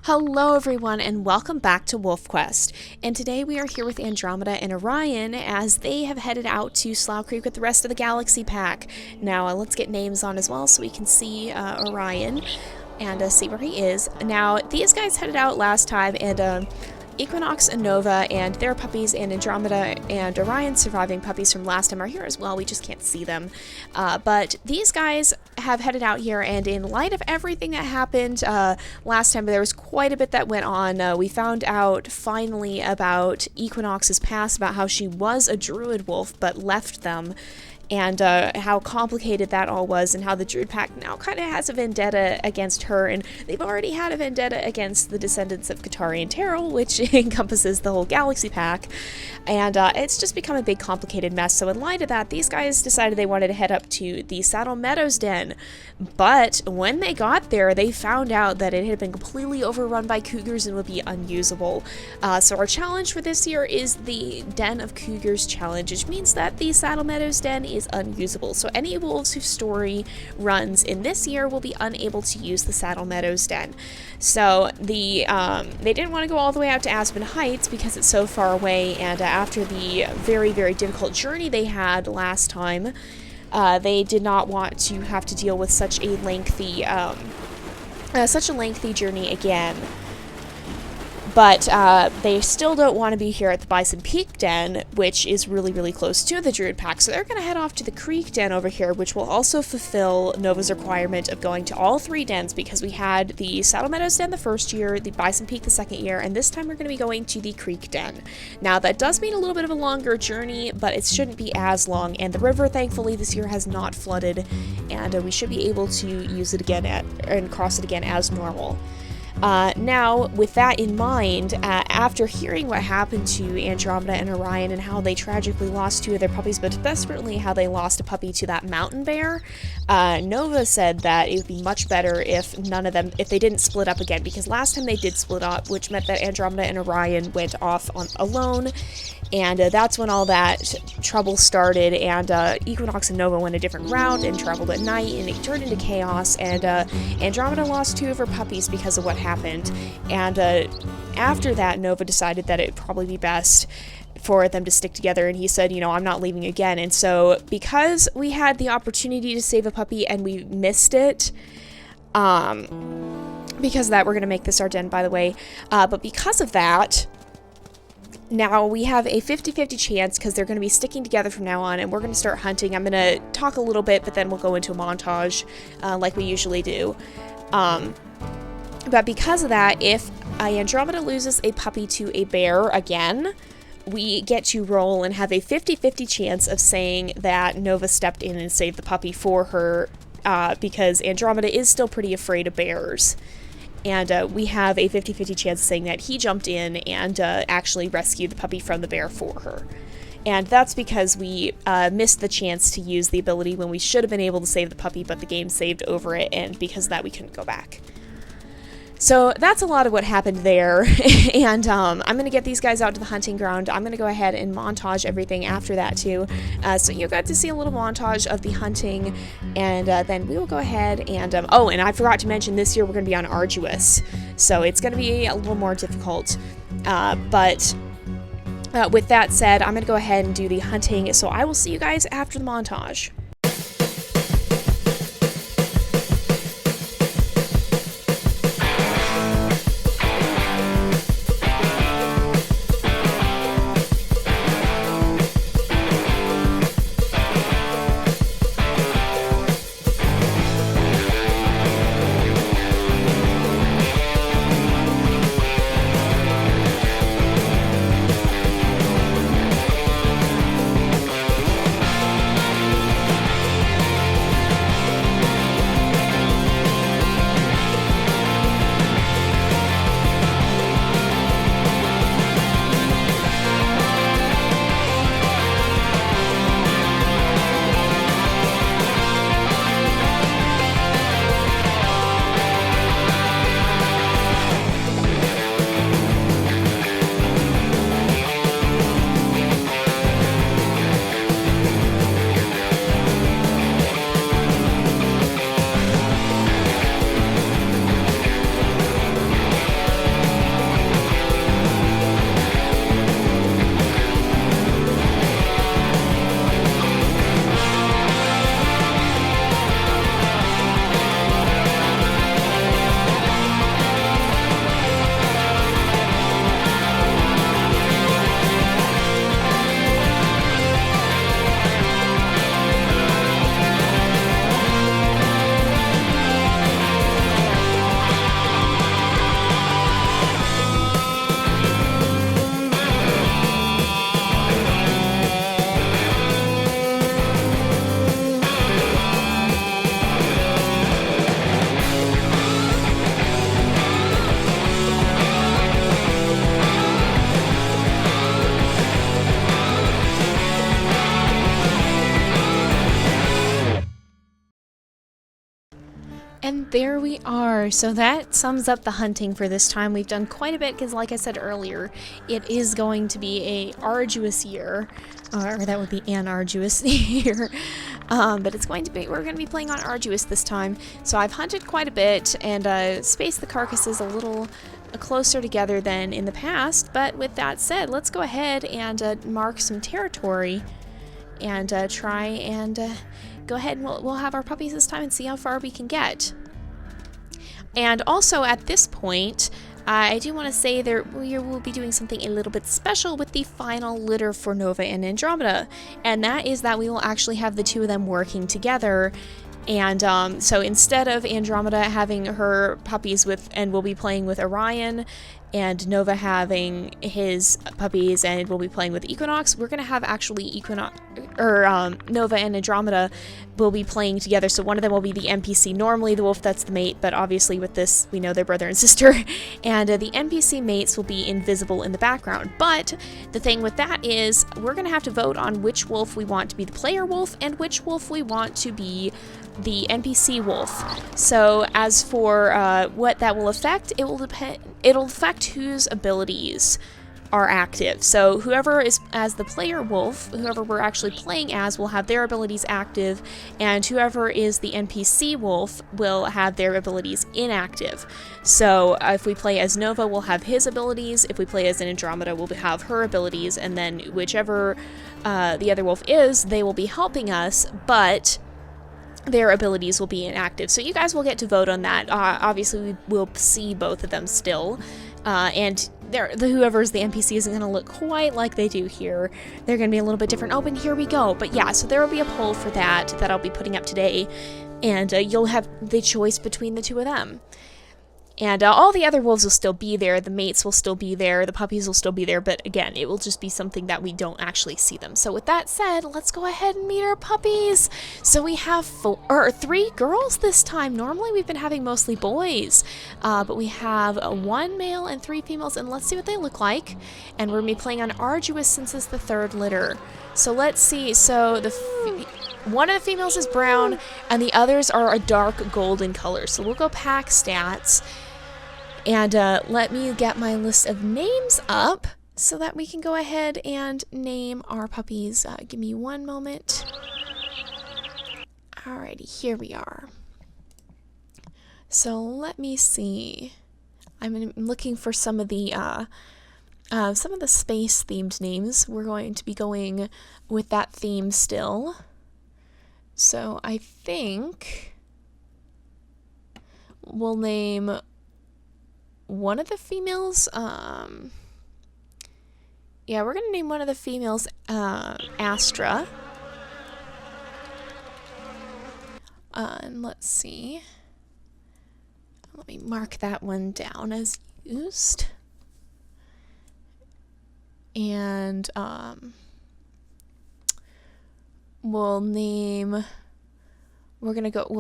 Hello everyone and welcome back to WolfQuest, and today we are here with Andromeda and Orion as they have headed out to Slough Creek with the rest of the Galaxy Pack. Now let's get names on as well so we can see Orion and see where he is. Now these guys headed out last time, and Equinox and Nova and their puppies and Andromeda and Orion's surviving puppies from last time are here as well. We just can't see them. But these guys have headed out here, and in light of everything that happened last time, there was quite a bit that went on. We found out finally about Equinox's past, about how she was a druid wolf but left them, and how complicated that all was, and how the Druid Pack now kind of has a vendetta against her, and they've already had a vendetta against the descendants of Katari and Terrell, which encompasses the whole Galaxy Pack, and it's just become a big complicated mess. So in light of that, these guys decided they wanted to head up to the Saddle Meadows Den, but when they got there, they found out that it had been completely overrun by cougars and would be unusable. So our challenge for this year is the Den of Cougars challenge, which means that the Saddle Meadows Den is unusable. So any wolves whose story runs in this year will be unable to use the Saddle Meadows Den. So they didn't want to go all the way out to Aspen Heights because it's so far away, and after the very, very difficult journey they had last time, they did not want to have to deal with such a lengthy journey again. But they still don't want to be here at the Bison Peak Den, which is really, really close to the Druid Pack. So they're going to head off to the Creek Den over here, which will also fulfill Nova's requirement of going to all three dens, because we had the Saddle Meadows Den the first year, the Bison Peak the second year, and this time we're going to be going to the Creek Den. Now, that does mean a little bit of a longer journey, but it shouldn't be as long, and the river, thankfully, this year has not flooded, and we should be able to use it again and cross it again as normal. Now, with that in mind, after hearing what happened to Andromeda and Orion and how they tragically lost two of their puppies, but desperately how they lost a puppy to that mountain bear, Nova said that it would be much better if if they didn't split up again, because last time they did split up, which meant that Andromeda and Orion went off alone, and that's when all that trouble started, and Equinox and Nova went a different route and traveled at night, and it turned into chaos, and Andromeda lost two of her puppies because of what happened, and after that, Nova decided that it would probably be best for them to stick together, and he said, you know, I'm not leaving again. And so because we had the opportunity to save a puppy and we missed it, because of that, we're going to make this our den, by the way, but because of that, now we have a 50-50 chance, because they're going to be sticking together from now on, and we're going to start hunting. I'm going to talk a little bit, but then we'll go into a montage like we usually do. But because of that, if Andromeda loses a puppy to a bear again, we get to roll and have a 50-50 chance of saying that Nova stepped in and saved the puppy for her, because Andromeda is still pretty afraid of bears. And we have a 50-50 chance of saying that he jumped in and actually rescued the puppy from the bear for her. And that's because we missed the chance to use the ability when we should have been able to save the puppy, but the game saved over it, and because of that we couldn't go back. So that's a lot of what happened there, and I'm going to get these guys out to the hunting ground. I'm going to go ahead and montage everything after that too, so you got to see a little montage of the hunting, and then we will go ahead and, oh, and I forgot to mention, this year we're going to be on Arduous, so it's going to be a little more difficult, but with that said, I'm going to go ahead and do the hunting, so I will see you guys after the montage. there we are. So that sums up the hunting for this time. We've done quite a bit because, like I said earlier, it is going to be a arduous year, or that would be an arduous year. But it's going to be, we're going to be playing on arduous this time. So I've hunted quite a bit and spaced the carcasses a little closer together than in the past. But with that said, let's go ahead and mark some territory and try and go ahead and we'll have our puppies this time and see how far we can get. And also at this point, I do want to say that we will be doing something a little bit special with the final litter for Nova and Andromeda. And that is that we will actually have the two of them working together. And so instead of Andromeda having her puppies with, and we'll be playing with Orion, and Nova having his puppies and we'll be playing with Equinox, we're going to have actually Equinox, or Nova and Andromeda will be playing together. So one of them will be the NPC. Normally the wolf, that's the mate, but obviously with this, we know they're brother and sister. And the NPC mates will be invisible in the background. But the thing with that is we're going to have to vote on which wolf we want to be the player wolf and which wolf we want to be the NPC wolf. So as for what that will affect, it will depend. It'll affect whose abilities are active. So whoever is as the player wolf, whoever we're actually playing as, will have their abilities active, and whoever is the NPC wolf will have their abilities inactive. So if we play as Nova, we'll have his abilities. If we play as an Andromeda, we'll have her abilities, and then whichever the other wolf is, they will be helping us, but their abilities will be inactive. So you guys will get to vote on that. Obviously, we will see both of them still. And whoever's the NPC isn't going to look quite like they do here. They're going to be a little bit different. Oh, and here we go. But yeah, so there will be a poll for that I'll be putting up today. And you'll have the choice between the two of them. And all the other wolves will still be there, the mates will still be there, the puppies will still be there, but again, it will just be something that we don't actually see them. So with that said, let's go ahead and meet our puppies. So we have 3 girls this time. Normally we've been having mostly boys, but we have 1 male and 3 females, and let's see what they look like. And we're going to be playing on arduous since it's the 3rd litter. So let's see, so one of the females is brown, and the others are a dark golden color. So we'll go pack stats. And let me get my list of names up so that we can go ahead and name our puppies. Give me one moment. Alrighty, here we are. So let me see. I'm looking for some of the space-themed names. We're going to be going with that theme still. So I think we'll name one of the females, yeah, we're gonna name one of the females, Astra. And let's see. Let me mark that one down as used. And, we'll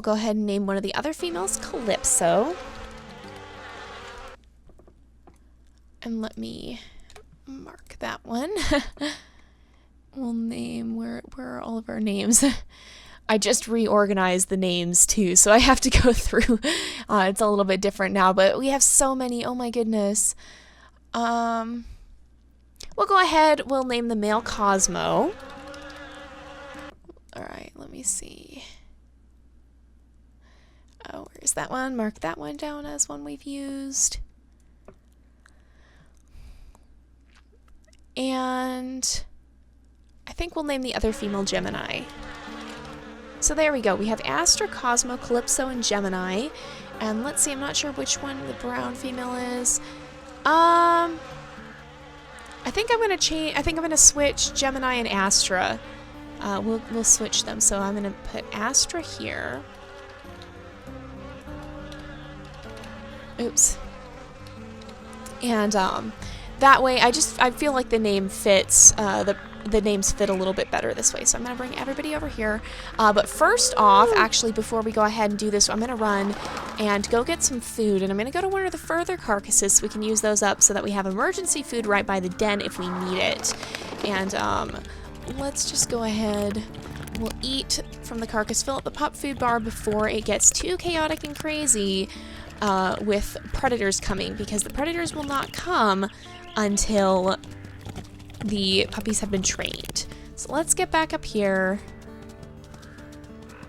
go ahead and name one of the other females, Calypso. And let me mark that one. We'll name, where are all of our names? I just reorganized the names too, so I have to go through. It's a little bit different now, but we have so many. Oh my goodness. We'll go ahead. We'll name the male Cosmo. All right, let me see. Oh, where's that one? Mark that one down as one we've used. And I think we'll name the other female Gemini. So there we go. We have Astra, Cosmo, Calypso, and Gemini. And let's see, I'm not sure which one the brown female is. I think I'm gonna change. I think I'm gonna switch Gemini and Astra. We'll switch them. So I'm gonna put Astra here. Oops. And that way, I feel like the name fits, the names fit a little bit better this way. So I'm going to bring everybody over here. But first off, actually, before we go ahead and do this, I'm going to run and go get some food. And I'm going to go to one of the further carcasses so we can use those up so that we have emergency food right by the den if we need it. And let's just go ahead. We'll eat from the carcass, fill up the pup food bar before it gets too chaotic and crazy with predators coming, because the predators will not come until the puppies have been trained. So let's get back up here,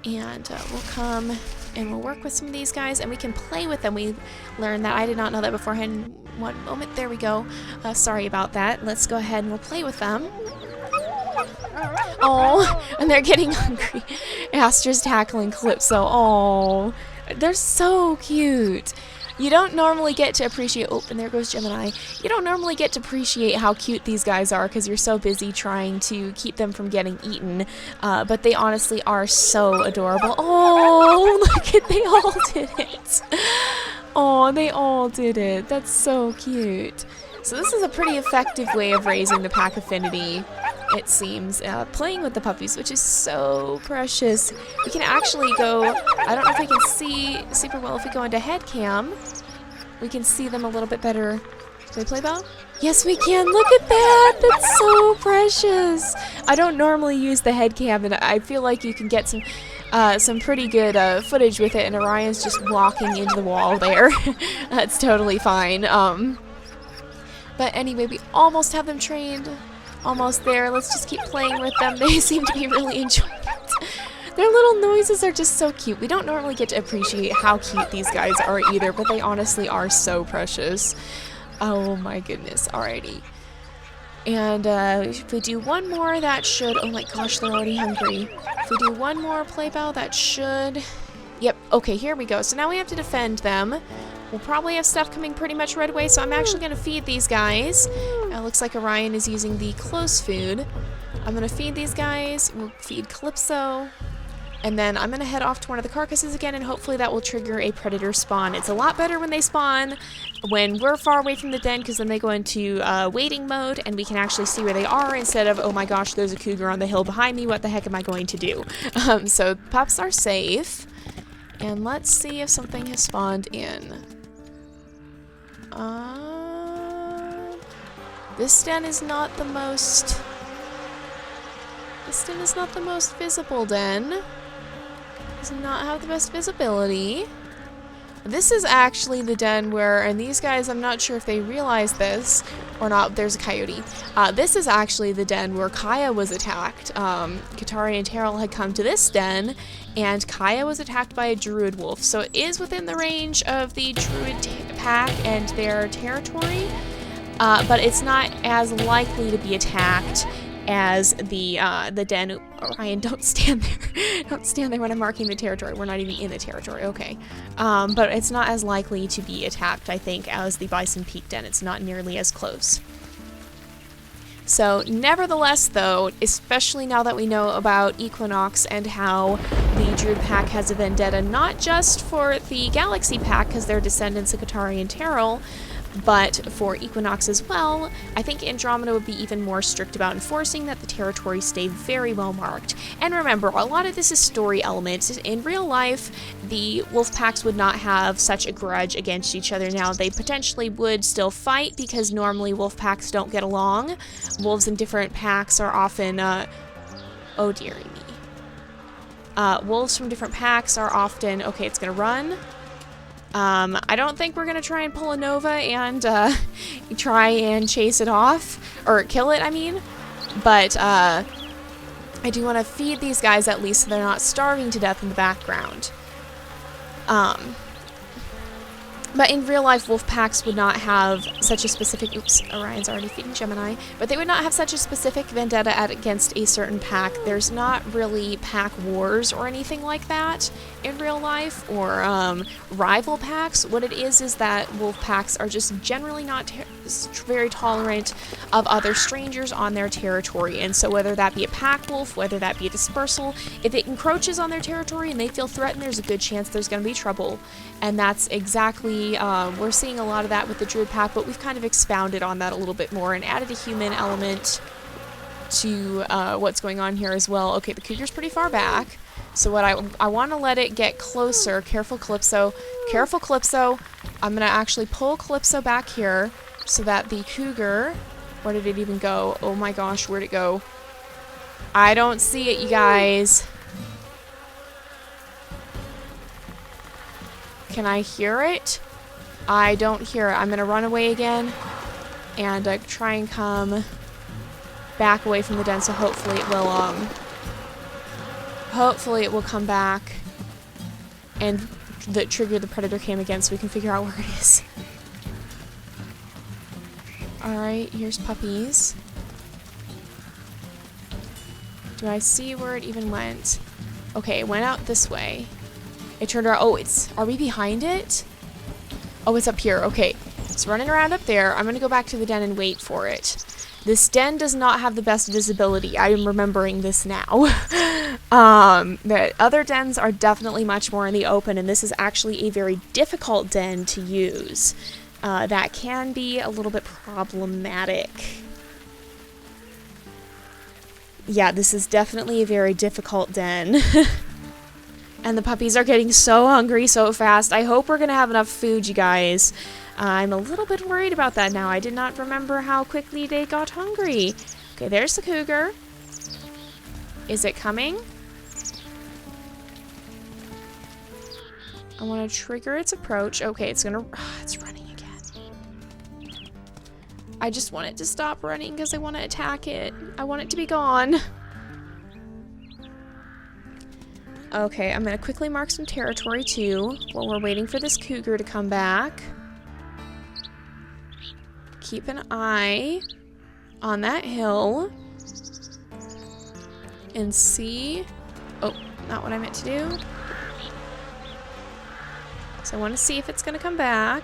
and we'll come and we'll work with some of these guys, and we can play with them. We learned that. I did not know that beforehand. One moment. There we go. Sorry about that. Let's go ahead and we'll play with them. Oh, and they're getting hungry. Astra's tackling Calypso. Oh, they're so cute. You don't normally get to appreciate... Oh, and there goes Gemini. You don't normally get to appreciate how cute these guys are because you're so busy trying to keep them from getting eaten. But they honestly are so adorable. Oh, look at... They all did it. Oh, they all did it. That's so cute. So this is a pretty effective way of raising the pack affinity, it seems. Playing with the puppies, which is so precious. We can actually go... I don't know if we can see super well if we go into head cam. We can see them a little bit better. Do they play well? Yes, we can. Look at that. That's so precious. I don't normally use the head cam, and I feel like you can get some pretty good footage with it, and Orion's just walking into the wall there. That's totally fine. But anyway, we almost have them trained. Almost there. Let's just keep playing with them. They seem to be really enjoying it. Their little noises are just so cute. We don't normally get to appreciate how cute these guys are either, but they honestly are so precious. Oh my goodness. Alrighty. And if we do one more, that should... Oh my gosh, they're already hungry. If we do one more play bow, that should... Yep. Okay, here we go. So now we have to defend them. We'll probably have stuff coming pretty much right away, so I'm actually going to feed these guys. It looks like Orion is using the close food. I'm going to feed these guys. We'll feed Calypso. And then I'm going to head off to one of the carcasses again, and hopefully that will trigger a predator spawn. It's a lot better when they spawn when we're far away from the den, because then they go into waiting mode, and we can actually see where they are instead of, oh my gosh, there's a cougar on the hill behind me. What the heck am I going to do? So pups are safe. And let's see if something has spawned in. This den is not the most... This den is not the most visible den. Does not have the best visibility. This is actually the den where, and these guys, I'm not sure if they realize this or not. There's a coyote. This is actually the den where Kaya was attacked. Katari and Terrell had come to this den, and Kaya was attacked by a druid wolf. So it is within the range of the druid pack and their territory, but it's not as likely to be attacked as the den. Orion, don't stand there. Don't stand there when I'm marking the territory. We're not even in the territory. Okay. But it's not as likely to be attacked, I think, as the Bison Peak den. It's not nearly as close. So, nevertheless, though, especially now that we know about Equinox and how the Druid Pack has a vendetta, not just for the Galaxy Pack, because they're descendants of Katari and Terrell, but for Equinox as well, I think Andromeda would be even more strict about enforcing that the territory stay very well marked. And remember, a lot of this is story elements. In real life, the wolf packs would not have such a grudge against each other. Now, they potentially would still fight because normally wolf packs don't get along. Wolves in different packs are often, oh dearie me. Wolves from different packs are often, okay, it's gonna run. I don't think we're gonna try and pull a Nova and try and chase it off, or kill it, I mean. But I do want to feed these guys at least so they're not starving to death in the background. But in real life, wolf packs would not have such a specific... Oops, Orion's already feeding Gemini. But they would not have such a specific vendetta against a certain pack. There's not really pack wars or anything like that in real life, or rival packs. What it is that wolf packs are just generally not very tolerant of other strangers on their territory. And so whether that be a pack wolf, whether that be a dispersal, if it encroaches on their territory and they feel threatened, there's a good chance there's going to be trouble. And that's exactly... we're seeing a lot of that with the Druid Pack, but we've kind of expounded on that a little bit more and added a human element to what's going on here as well. Okay, the cougar's pretty far back, so what I want to let it get closer. Careful, Calypso. Careful, Calypso. I'm going to actually pull Calypso back here so that the cougar... Where did it even go? Oh my gosh, where'd it go? I don't see it, you guys. Can I hear it? I don't hear it. I'm gonna run away again and try and come back away from the den, so hopefully it will come back and trigger the predator cam again so we can figure out where it is. Alright, here's puppies. Do I see where it even went? Okay, it went out this way. It turned around. Oh, are we behind it? Oh, it's up here. Okay, it's running around up there. I'm gonna go back to the den and wait for it. This den does not have the best visibility. I am remembering this now. The other dens are definitely much more in the open, and this is actually a very difficult den to use. That can be a little bit problematic. Yeah, this is definitely a very difficult den. And the puppies are getting so hungry so fast. I hope we're gonna have enough food, you guys. I'm a little bit worried about that now. I did not remember how quickly they got hungry. Okay, there's the cougar. Is it coming? I want to trigger its approach. Okay, it's running again. I just want it to stop running because I want to attack it. I want it to be gone. Okay, I'm going to quickly mark some territory too while we're waiting for this cougar to come back. Keep an eye on that hill and see. Oh, not what I meant to do. So I want to see if it's going to come back.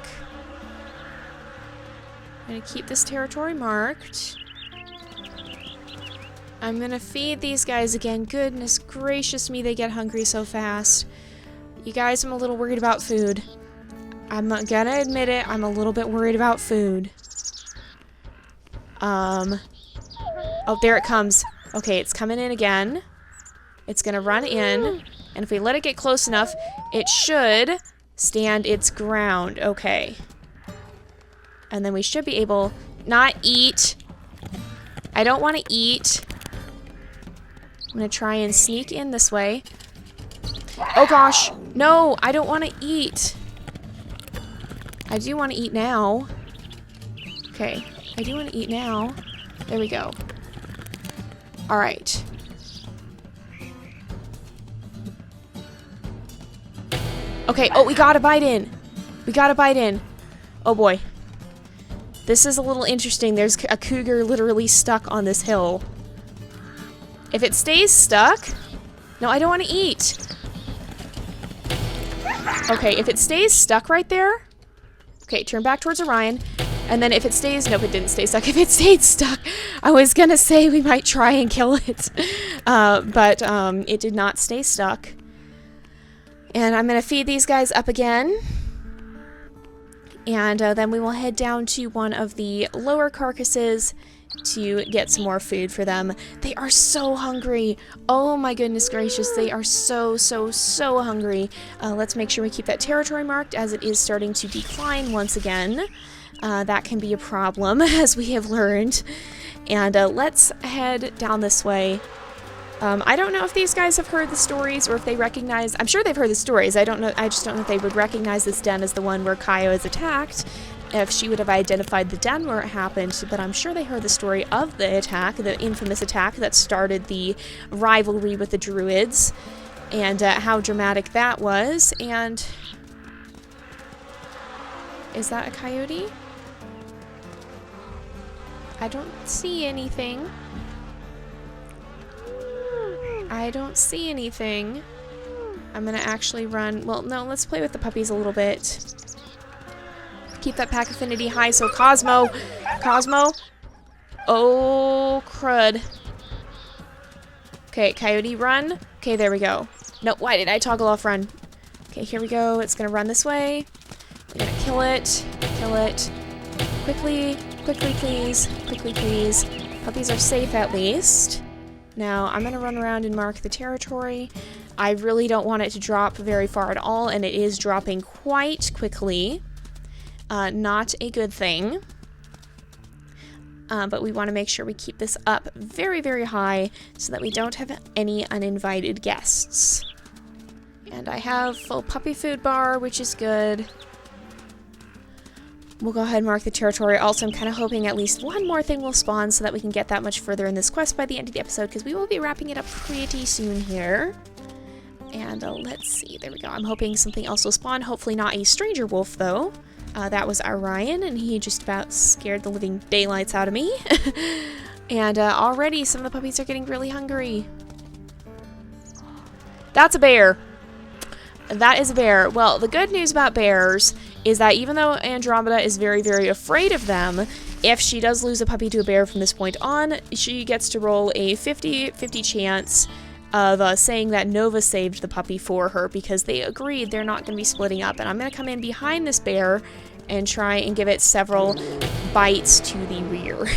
I'm going to keep this territory marked. I'm going to feed these guys again. Goodness gracious me, they get hungry so fast. You guys, I'm a little worried about food. I'm not gonna admit it, I'm a little bit worried about food. Oh, there it comes. Okay, it's coming in again. It's gonna run in, and if we let it get close enough, it should stand its ground. Okay. And then we should be able... Not eat. I don't want to eat. I'm gonna try and sneak in this way. Oh gosh! No! I don't want to eat! I do want to eat now. Okay. I do want to eat now. There we go. Alright. Okay, oh, we got a bite in! We got a bite in. Oh boy. This is a little interesting. There's a cougar literally stuck on this hill. If it stays stuck... No, I don't want to eat. Okay, if it stays stuck right there... Okay, turn back towards Orion. And then if it stays... Nope, it didn't stay stuck. If it stayed stuck, I was gonna say we might try and kill it. But it did not stay stuck. And I'm gonna feed these guys up again. And then we will head down to one of the lower carcasses to get some more food for them. They are so hungry. Oh my goodness gracious, they are so hungry. Let's make sure we keep that territory marked as it is starting to decline once again. That can be a problem, as we have learned. And let's head down this way. I don't know if these guys have heard the stories or if they recognize... I'm sure they've heard the stories. I don't know. I just don't know if they would recognize this den as the one where Kaio is attacked. If she would have identified the den where it happened, but I'm sure they heard the story of the attack, the infamous attack that started the rivalry with the druids, and how dramatic that was. And is that a coyote? I don't see anything. I don't see anything. I'm gonna actually run... Well, no, let's play with the puppies a little bit. Keep that pack affinity high, so Cosmo! Cosmo! Oh, crud. Okay, coyote, run. Okay, there we go. No, why did I toggle off run? Okay, here we go. It's gonna run this way. We're gonna kill it. Kill it. Quickly. Quickly, please. Quickly, please. Puppies are safe, at least. Now, I'm going to run around and mark the territory. I really don't want it to drop very far at all, and it is dropping quite quickly. Not a good thing. But we want to make sure we keep this up very high so that we don't have any uninvited guests. And I have full puppy food bar, which is good. We'll go ahead and mark the territory. Also, I'm kind of hoping at least one more thing will spawn so that we can get that much further in this quest by the end of the episode, because we will be wrapping it up pretty soon here. And let's see. There we go. I'm hoping something else will spawn. Hopefully not a stranger wolf, though. That was Orion, and he just about scared the living daylights out of me. And already some of the puppies are getting really hungry. That's a bear. That is a bear. Well, the good news about bears is that even though Andromeda is very, very afraid of them, if she does lose a puppy to a bear from this point on, she gets to roll a 50-50 chance of saying that Nova saved the puppy for her, because they agreed they're not going to be splitting up. And I'm going to come in behind this bear and try and give it several bites to the rear.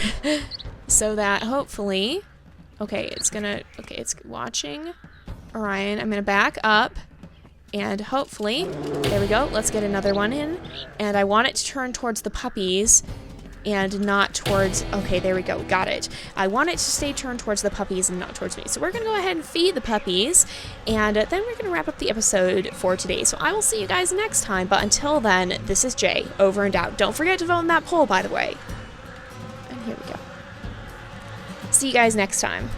So that hopefully... Okay, it's watching Orion. I'm going to back up. And hopefully, there we go, let's get another one in. And I want it to turn towards the puppies and not towards, okay, there we go, got it. I want it to stay turned towards the puppies and not towards me. So we're gonna go ahead and feed the puppies, and then we're gonna wrap up the episode for today. So I will see you guys next time, but until then, this is Jay, over and out. Don't forget to vote in that poll, by the way. And here we go. See you guys next time.